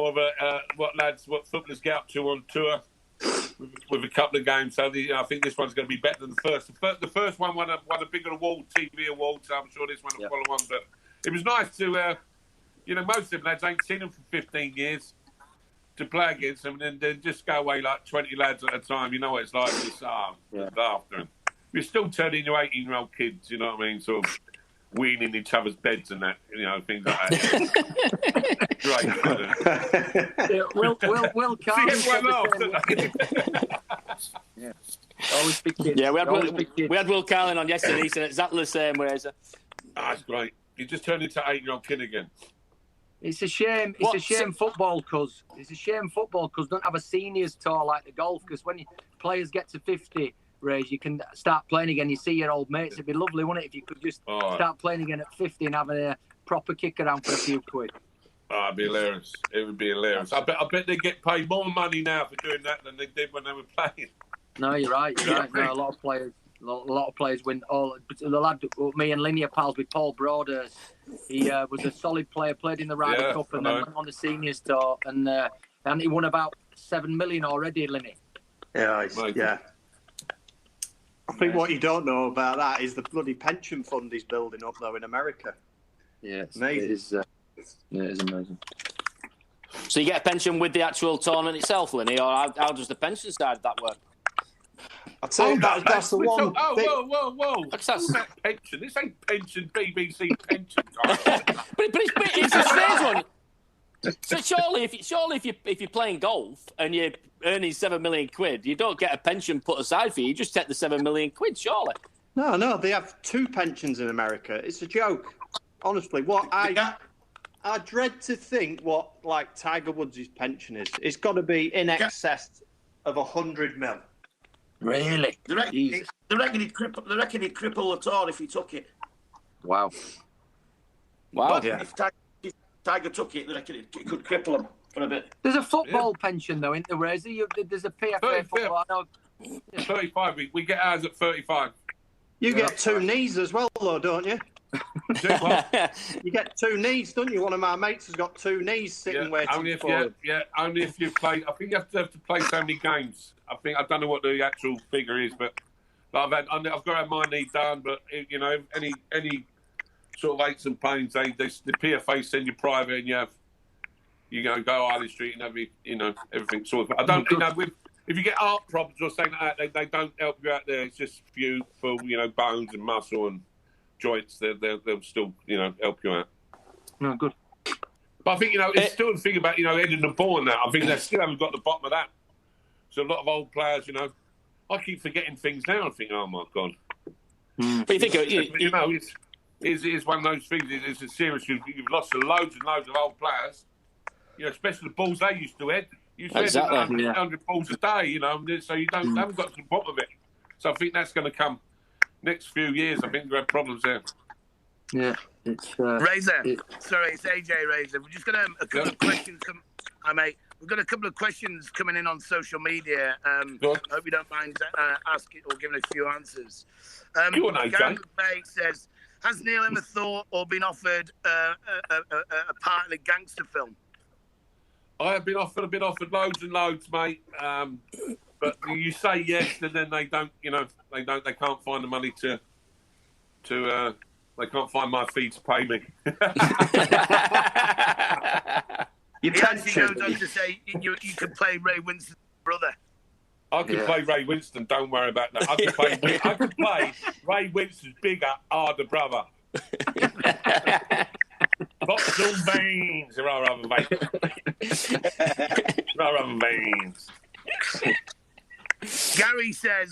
of a what footballers get up to on tour with a couple of games. So I think this one's going to be better than the first. The first one won a bigger award, TV award. So I'm sure this one will follow on. But it was nice to most of them lads ain't seen them for 15 years to play against them, and then just go away like 20 lads at a time. You know what it's like. Just laughter. And you're still turning into 18-year-old kids. You know what I mean? Sort of. Weaning each other's beds and that, things like that. Great. Will Carl always big kids. Yeah, we had Will Carlin on yesterday. He said exactly the same way. That's great. You just turned into an 8-year-old kid again. It's a shame. It's a shame football because don't have a seniors tour like the golf. Because when players get to 50. Ray, you can start playing again. You see your old mates. It'd be lovely, wouldn't it, if you could just start playing again at 50 and having a proper kick around for a few quid. It'd be hilarious. It would be hilarious. I bet they get paid more money now for doing that than they did when they were playing. No, you're right. No, a lot of players win. The lad, me and Lynn are pals with Paul Broders. He was a solid player, played in the Ryder Cup and then went on the seniors tour, and he won about 7 million already, Linny. Yeah. I think what you don't know about that is the bloody pension fund he's building up, though, in America. Yeah, amazing. It is amazing. So you get a pension with the actual tournament itself, Linny, or how does the pension side of that work? I'd say that's the one. Whoa! That's not pension. This ain't pension. BBC pension. but it's a strange one. So surely, if you're playing golf and you're earning 7 million quid, you don't get a pension put aside for you. You just take the 7 million quid, surely. No, they have 2 pensions in America. It's a joke. Honestly, I dread to think what Tiger Woods' pension is. It's got to be in excess of 100 mil. Really? They reckon he'd cripple the tour if he took it. Wow. But yeah. if Tiger took it, they reckon it could cripple him for a bit. There's a football pension, though, isn't there, Razzie? There's a PFA football. 35. We get ours at 35. You get 2 knees as well, though, don't you? You get 2 knees, don't you? One of my mates has got 2 knees sitting waiting for him. Only if you play. I think you have to play so many games. I don't know what the actual figure is, but I've got to have my knee done. But any sort of aches and pains, the PFA send you private, and you go Harley Street and everything sorted. If you get heart problems or something like that, they don't help you out there. It's just for bones and muscle and joints. They'll still help you out. No, good. But I think it's still the thing about ending the ball and that. I think they still haven't got the bottom of that. So a lot of old players, I keep forgetting things now. I think, oh my god. But you think it's one of those things. It's a serious. You've lost loads and loads of old players. Especially the balls they used to head. You said exactly. 100 balls a day. So you haven't got to the bottom of it. So I think that's going to come next few years, I think we'll have problems there. Yeah, it's Razor. Sorry, it's AJ Razor. We're just got a couple of questions. Mate, we've got a couple of questions coming in on social media. Go on. I hope you don't mind asking or giving a few answers. Go on, AJ. Gary McVeigh says, has Neil ever thought or been offered a part in a gangster film? I have been offered loads and loads, mate. But you say yes, and then they don't. They can't find the money to. They can't find my fee to pay me. He actually goes on to say you could play Ray Winston's brother. I could play Ray Winston. Don't worry about that. I could play Ray Winston's bigger, harder brother. Box on veins. There are other veins. There are other veins. Gary says,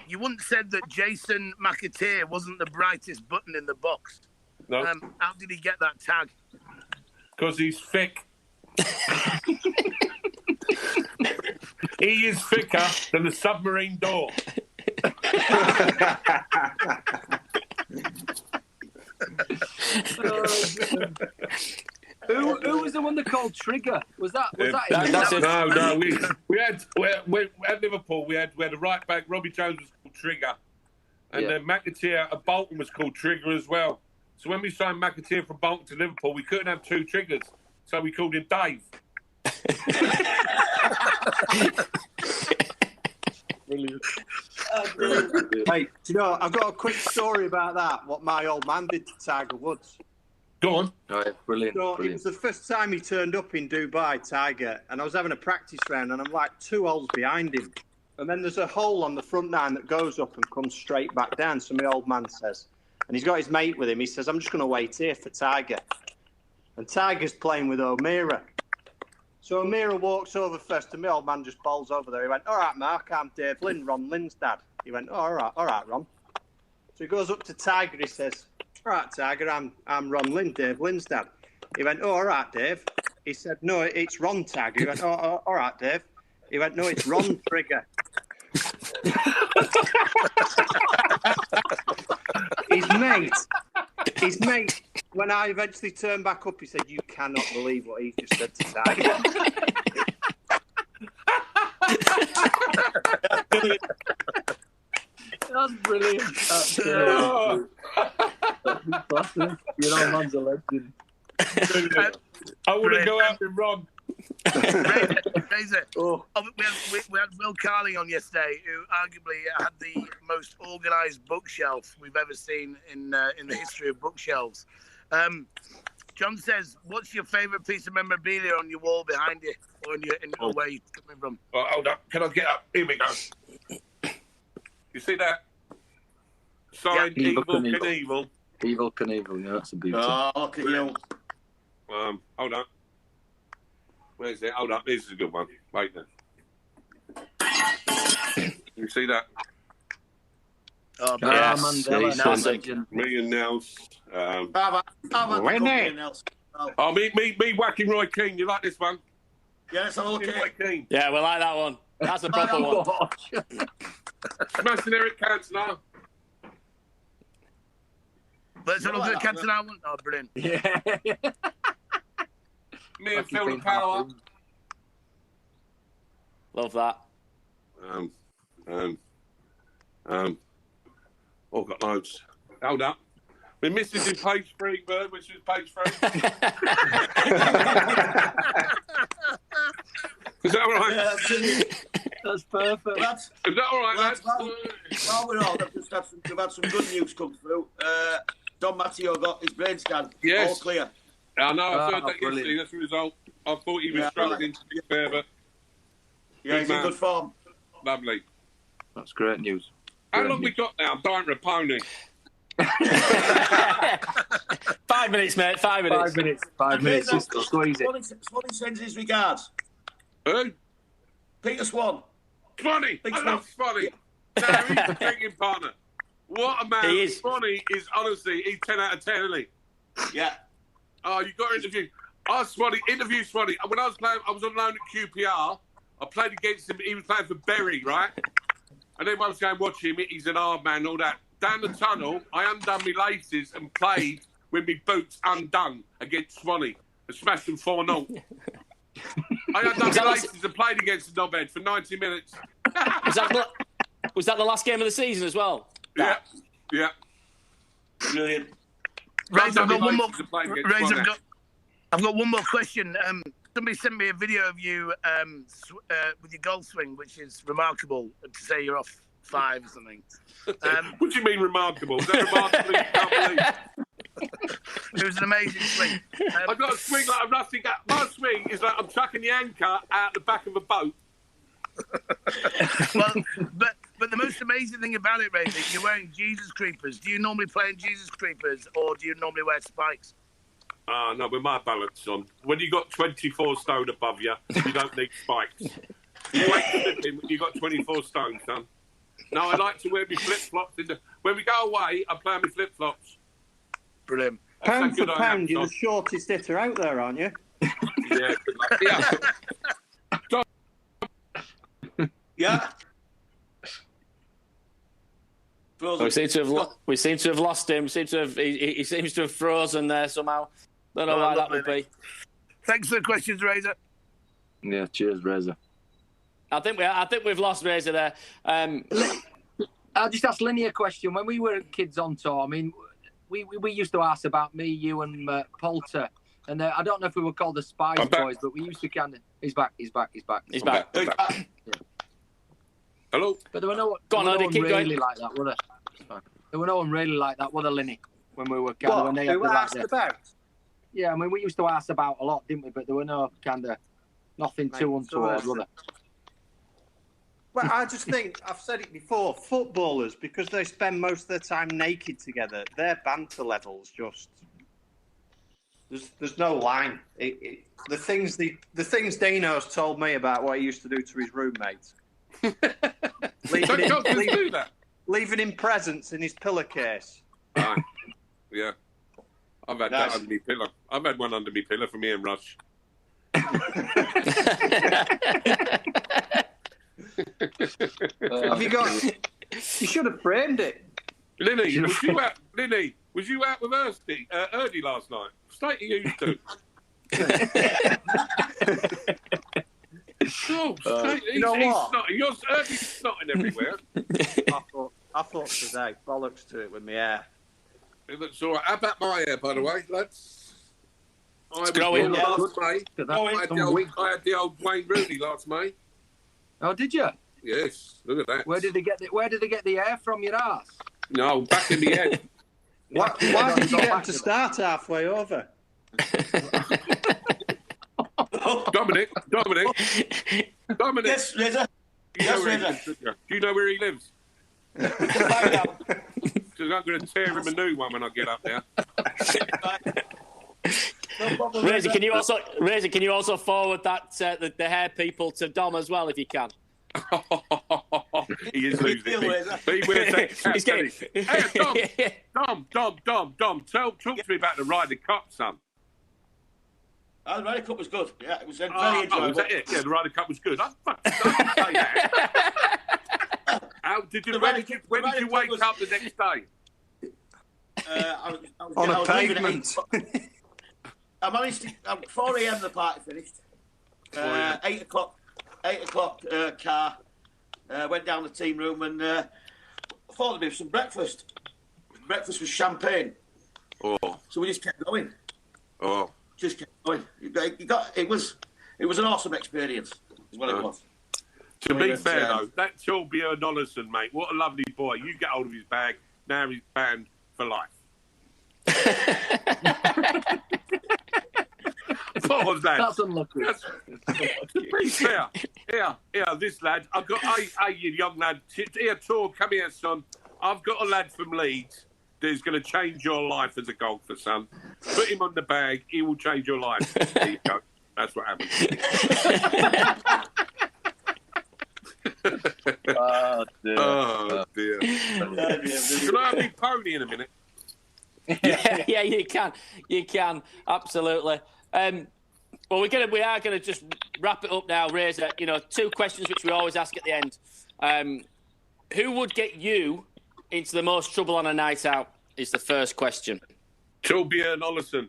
you once said that Jason McAteer wasn't the brightest button in the box. No. How did he get that tag? Because he's thick. He is thicker than the submarine door. Who was the one that called Trigger? Was that No. We had Liverpool. We had a right back. Robbie Jones was called Trigger, and then McAteer at Bolton was called Trigger as well. So when we signed McAteer from Bolton to Liverpool, we couldn't have two triggers, so we called him Dave. Brilliant. Hey, do you know, I've got a quick story about that, what my old man did to Tiger Woods. Go on. Oh, yeah, brilliant. So it was the first time he turned up in Dubai, Tiger, and I was having a practice round, and I'm like 2 holes behind him. And then there's a hole on the front nine that goes up and comes straight back down, so my old man says. And he's got his mate with him. He says, I'm just going to wait here for Tiger. And Tiger's playing with O'Meara. So O'Meara walks over first, and my old man just bowls over there. He went, all right, Mark, I'm Dave Lynn, Ron Lynn's dad. He went, all right, Ron. So he goes up to Tiger. He says, all right, Tiger, I'm Ron Lynn, Dave Lynn's dad. He went, oh, all right, Dave. He said, no, it's Ron, Tiger. He went, oh, all right, Dave. He went, no, it's Ron Trigger. His mate, when I eventually turned back up, he said, you cannot believe what he just said to Tiger. That's brilliant. That's you know, man's a legend. I want to go out with Ron. Razor. We had Will Carling on yesterday, who arguably had the most organised bookshelf we've ever seen in the history of bookshelves. John says, "What's your favourite piece of memorabilia on your wall behind you, or in where you're coming from?" Oh, hold up. Can I get up? Here we go. You see that? Signed Evil Knievel. Evil Knievel, yeah, that's a beauty. Oh, look at you. Hold on. Where's it? Hold up. This is a good one. Wait there. You see that? Oh, Yes, Mandela, nice. legend. Me and Nels. Winnie. Oh, me whacking Roy Keane. You like this one? Yeah, let's have a look Roy at it. Keane. Yeah, we like that one. That's a proper one. Smashing Eric Cantona. Let's have a look at the Cantona one. Oh, brilliant. Yeah. Me and Phil the Power. Love that. Oh, got loads. Hold up. My missus in page 3, Bird, which is page 3. Is that all right? Yeah, That's perfect. lads, Is that all right, lads? while we're on, we've had some good news come through. Don Matteo got his brain scan. Yes. All clear. I know, I've heard that brilliant. yesterday. That's the result. I thought he was struggling to be fair, but Yeah, he's in man. good form. lovely. That's great news. How long we got now? Dying for a pony. 5 minutes, mate. 5 minutes. 5 minutes. Just squeeze it. Swanee sends his regards. Who? Peter Swan. Swanee. Big I love Swanee. No, he's a drinking partner. What a man. He is. Swanee is honestly, he's 10 out of 10, isn't he? Yeah. Oh, you got to interview. Interview Swanee. When I was playing, I was on loan at QPR. I played against him. He was playing for Bury, right? And everyone's going, watch him, he's an hard man, all that. Down the tunnel, I undone my laces and played with my boots undone against Swanee and smashed them 4-0. I undone my laces and played against the knobhead for 90 minutes. Was that the last game of the season as well? Yeah, yeah. Brilliant. Razor, I've got one more. Razor, I've got one more question. Somebody sent me a video of you with your golf swing, which is remarkable. To say you're off 5 or something. What do you mean remarkable? Is that remarkable? You can't believe? It was an amazing swing. I've got a swing like I'm nothing. My swing is like I'm chucking the anchor out the back of a boat. Well, but the most amazing thing about it, Razor, you're wearing Jesus Creepers. Do you normally play in Jesus Creepers, or do you normally wear spikes? No, with my balance on. When you got 24 stone above you, you don't need spikes. You ain't slipping when you got 24 stone, son. No, I like to wear my flip-flops. When we go away, I play my flip-flops. Brilliant. Pound for pound, you're the shortest hitter out there, aren't you? Yeah. Yeah. Yeah. We seem to have lost him. He seems to have frozen there somehow. Don't know why that would be. Thanks for the questions, Razor. Yeah, cheers, Razor. I think we've lost Razor there. I'll just ask Lynn a question. When we were kids on tour, I mean, we used to ask about me, you, and Poulter, and I don't know if we were called the Spice Boys, but we used to kind of. He's back. Yeah. Hello. But there were no one really like that, were there? There were no one really like that, were there, Linny? When we were kind of when they had asked about. Yeah, I mean, we used to ask about a lot, didn't we? But there were no kind of nothing too untoward, were there? Well, I just think, I've said it before, footballers, because they spend most of their time naked together, their banter levels just... There's no line. The things Dino's told me about what he used to do to his roommates. Leaving him presents in his pillowcase. Yeah. I've had that under my pillow. I've had one under my pillow from Ian Rush. Have you got? You should have framed it. Linny, was you out with Hurdy last night? State you used to. You know what? Hurdy's snotting everywhere. I thought today, bollocks to it with my hair. It looks all right. How about my hair, by the way, lads? I had the old Wayne Rooney last May. Oh, did you? Yes, look at that. Where did they get the hair from your ass? No, back in the head. Why did you get him to start halfway over? Dominic. Yes, Razor. Do you know where he lives? Because I'm going to tear him a new one when I get up there. Razor, can you also forward that the hair people to Dom as well if you can? He is losing it. He wears that cap. Hey, Dom, talk to me about the Ryder Cup, son. Oh, the Ryder Cup was good. Yeah, it was very enjoyable. Was that it? Yeah, the Ryder Cup was good. I fucking don't say that. When did you wake up the next day? I was on a pavement. I managed to. 4 a.m. the party finished. 8 o'clock car. Went down the team room and thought there'd be some breakfast. Breakfast was champagne. Oh. So we just kept going. Oh. Just kept going. It was an awesome experience. Is what it was. To be fair though, that's Torbjörn Olesen, mate. What a lovely boy. You get hold of his bag. Now he's banned for life. What was that? That's unlucky. To be fair, here, this lad. I've got, hey, you young lad. Here, Tor, come here, son. I've got a lad from Leeds who's going to change your life as a golfer, son. Put him on the bag. He will change your life. There you go. That's what happens. Oh, dear. Oh, dear. Can I have my pony in a minute? Yeah, you can, absolutely. Well, we are going to just wrap it up now, Razor. 2 questions which we always ask at the end. who would get you into the most trouble on a night out? Is the first question. Torbjörn Olesen.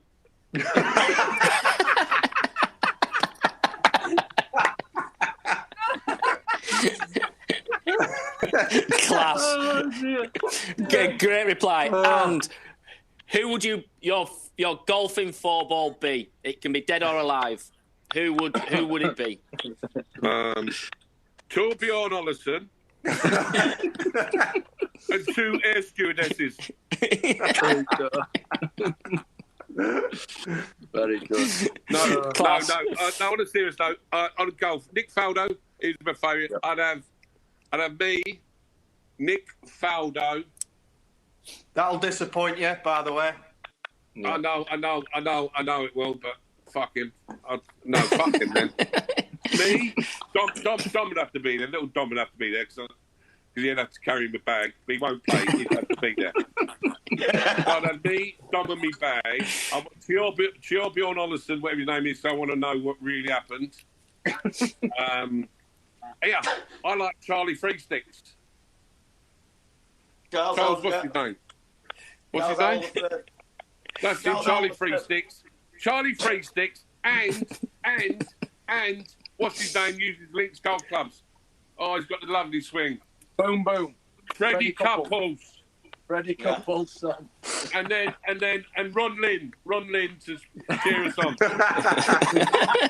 Class. Great reply. And who would your golfing four ball be? It can be dead or alive. Who would it be? Torbjörn Olesen. And 2 air stewardesses. Very good. No, on a serious note, on golf, Nick Faldo is my favourite. Yep. I'd have me, Nick Faldo. That'll disappoint you, by the way. Yeah. I know it will, but fuck him. No, fuck him then. Me, Dom would have to be there. Little Dom would have to be there because he'd have to carry my bag. But he won't play. He'd have to be there. I'd have me, Dom and me bag. Torbjörn Olesen, whatever his name is, so I want to know what really happened. Yeah, I like Charlie Freesticks. Charles, what's his name? What's his name? That's him, Charlie Freesticks. Charlie Freesticks and what's his name? Uses Links golf clubs. Oh, he's got the lovely swing. Boom, boom. Freddie Couples. Freddie Couples, son. And Ron Lynn to cheer us on.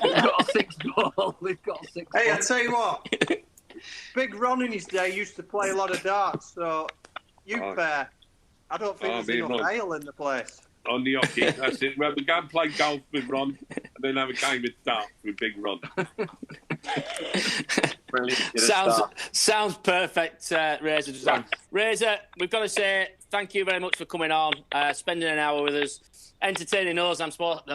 We've got a 6 ball. Hey, I tell you what. Big Ron in his day used to play a lot of darts, so you pair. I don't think there's enough ale in the place. On the hockey, that's it. Well, we go and play golf with Ron and then have a game of darts with Big Ron. Sounds perfect, Razor. Razor, we've got to say thank you very much for coming on, spending an hour with us, entertaining us. I'm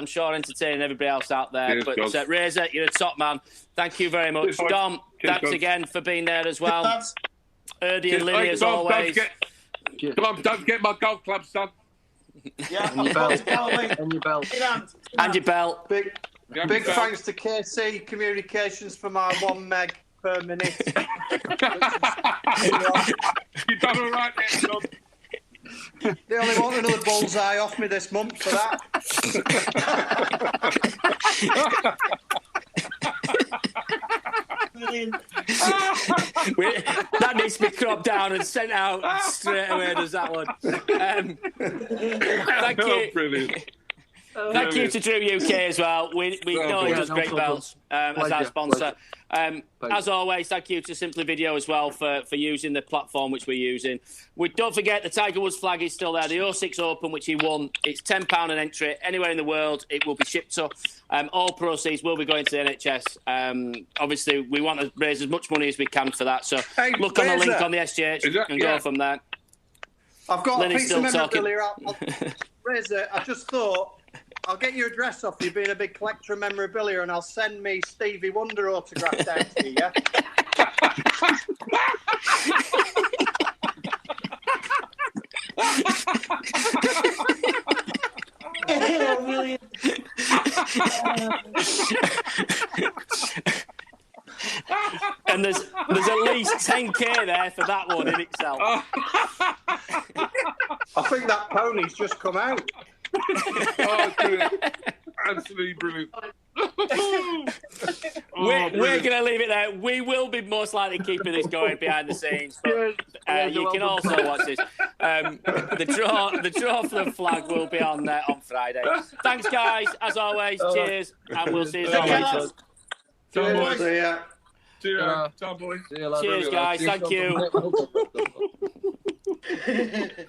sure entertaining everybody else out there. Cheers, but Razor, you're a top man. Thank you very much. Cheers, Dom, thanks again for being there as well. Hurdy and Lynn, as always. Don't forget my golf club, son. Yeah, and your belt. And your belt. Big thanks to KC Communications for my 1 meg per minute. You've done all right there, Tom. They only want another bullseye off me this month for that. That needs to be cropped down and sent out straight away. Does that one? Thank you. Brilliant. Thank you to Drew UK as well. We know he does great belts as our sponsor. As always, thank you to Simply Video as well for using the platform which we're using. Don't forget the Tiger Woods flag is still there. The 06 Open, which he won, it's £10 an entry. Anywhere in the world, it will be shipped to. All proceeds will be going to the NHS. Obviously, we want to raise as much money as we can for that. So look on the link on the SGH and go from there. I've got Lynn a piece of memorabilia. talking. Razor, I just thought I'll get your address off you being a big collector of memorabilia and I'll send me Stevie Wonder autograph down to you, yeah? And there's at least 10k there for that one in itself. I think that pony's just come out. Oh, brilliant. Absolutely brilliant. We're going to leave it there. We will be most likely keeping this going behind the scenes. But, you can also watch this. The draw for the flag will be on Friday. Thanks, guys. As always, cheers, and we'll see you later. Cheers. See ya. Cheers, boys. Cheers, guys. Thank you.